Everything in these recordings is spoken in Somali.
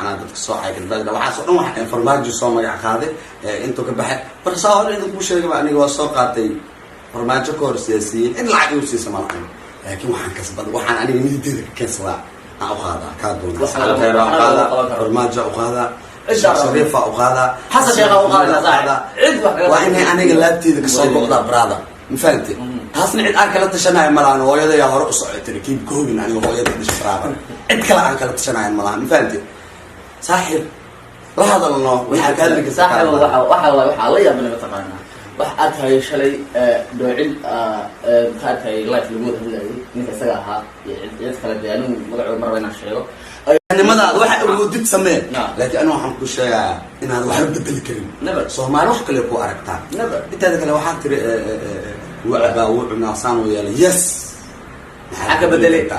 macnaha dadka soo xaykay dadka waxaas oo dhan wax farmaajo soo magac qaaday intuu ka baxay barsaa hore inuu ku sheegay aniga waa soo qaatay farmaajo ka hor siyaasiyiin in lacag uu siisa malahan laakiin waxaan kasbad waxaan aniga midideeda ka keensadaa aan u qaadaa kaa doona farmaajo u qaadaa shariifa u qaadaa xasan sheekh u qaadaa cid wax waa inay aniga laabteeda ka soo boqdaa brada ma fahamtay taasna cid aan kala tashanayo malahan hooyada yaa hore u socotay kiib koobin aniga hooyada dhashay brada cid kale aan kala tashanayo malahan ma fahamtay saaxiib la hadalno waxaa ka hadli kartaa saaxiib waxa la yaabana mataqaanaa wax arkay shalay doocil ka arkay live lagu hadlayay ninka isaga ahaa cid kale deegaanu magacu marba inaan sheego nimadaada waxa awoodid samee laakiin aniga waxaan ku sheegaa inaan wax bedeli karin Soomaali wax kale ku aragtaa intaada kale waxaan tiri وعبا وعناصان ويا يس حاجه بدلك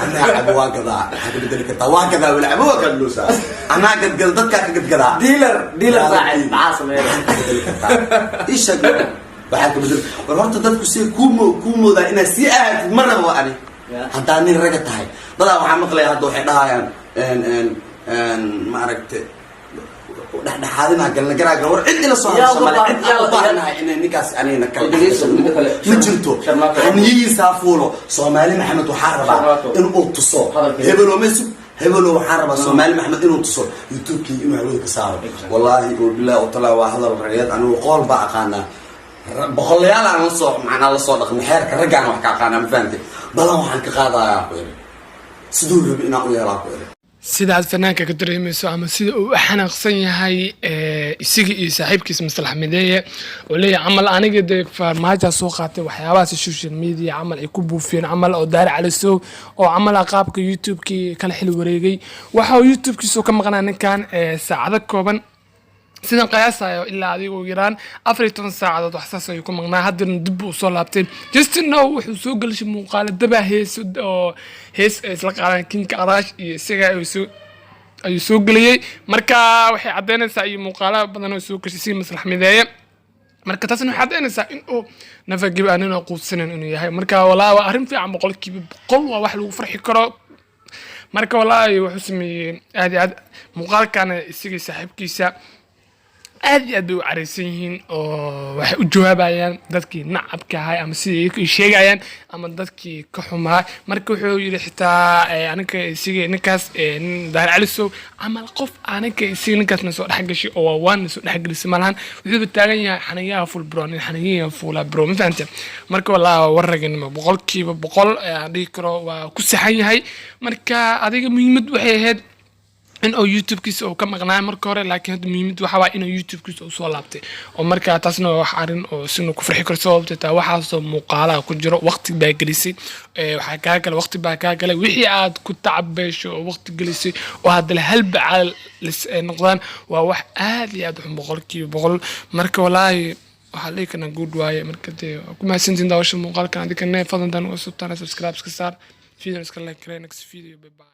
انا عبا واقدا حاجه بدلك تواقدا والعبا وكلوسا انا قد قلدتك قد قدا ديلر صاحب عاصم ايش waxaa ka bedel war horta dadku si kuumo da ina si aad marna waa ani hadaa nin raga tahay dada waxa maqlay hadda waxay dhahayaan ma aragtay dhaxaadina galna garaaga war cid ila soo Soomaaliya cid u baahanahay in ninkaas anina kala ma jirto anigiisa fuulo Soomaali Maxamed waxa rabaa in uu tuso hebelo meeshu hebelo waxa rabaa Soomaali Maxamed inuu tuso YouTube-kii inuu hawada ka saaro wallahi billahi ta'ala waa hadal rayad anigu qool ba aqaana boqolayaal aan soo macna la soo dhaqmo xeerka ragaan wax ka aqaana ma fahamtay balan waxaan ka qaadayaa sidoo rabi inaan u yeelaa sida aad fanaanka ka dareemayso ama sida uu xanaaqsan yahay isaga iyo saaxiibkiisa Maslax Mideeye oo leeyahay amal aniga de farmaajo soo qaatay waxyaabaha social media amal ay ku buufiyeen amal oo daar calisow oo amal qaabka YouTube-kii kala xil wareegay waxa uu YouTube-kiisa ka maqnaa ninkan saacado kooban sidan qiyaasayo ilaa adigu yaraan 14 saacadood wax saas ay ku maqnaa hadana dib u soo laabtay just now wuxuu soo galshay muuqaalada hees oo hees isla qaadan kinka arash iyo isaga ay soo galiyay marka waxay cadeynaysaa iyo muuqaalada badan oo soo gashay Maslax Mideeye marka taasna waxay cadeynaysaa in uu nafaqib aanina quudsanan inuu yahay marka walaa waa arrin fiican boqolkiiba boqol waa wax lagu farxi karo marka walaa wuxuu sameeyay aad muuqaalkan isaga saaxiibkiisa aad bay u careysan yihiin oo waxay u jawaabayaan dadkii nacabka ahay ama sidii ay sheegayaan ama dadkii ka xumaa marka wuxuu yiri xitaa aniga isiga ninkaas daar calisow amal qof aniga isiga ninkaas soo dhaxgashay oo waan soo dhaxgalisay malahan wuxuu taagan yahay xanayaha full bro xanayaha full bro ma fahanteen marka walaa waragan boqolkiiba boqol aan dhigi karo waa ku saxan yahay marka adiga muhiimad waxay ahayd in oo YouTube-kiisa oo ka maqnaa marka hore laakiin hadda muhiimad waxa waa in YouTube-kiisa uu soo laabtay oo marka taasna wax arin oo sinu ku farxi karto sababta waxa soo muuqaala ku jiro waqti baa gelisay waxa ka kale waqti baa ka kale wixii aad ku tacabeesho waqti gelisay oo hadda hal bacal noqdaan waa wax aad iyo aad u boqolkiiba boqol marka walaahi waxa leekana good waaye marka kuma santin daawasho muuqaalkan adika neefadan oo subtana subscribe ka saar video iska like next video bye bye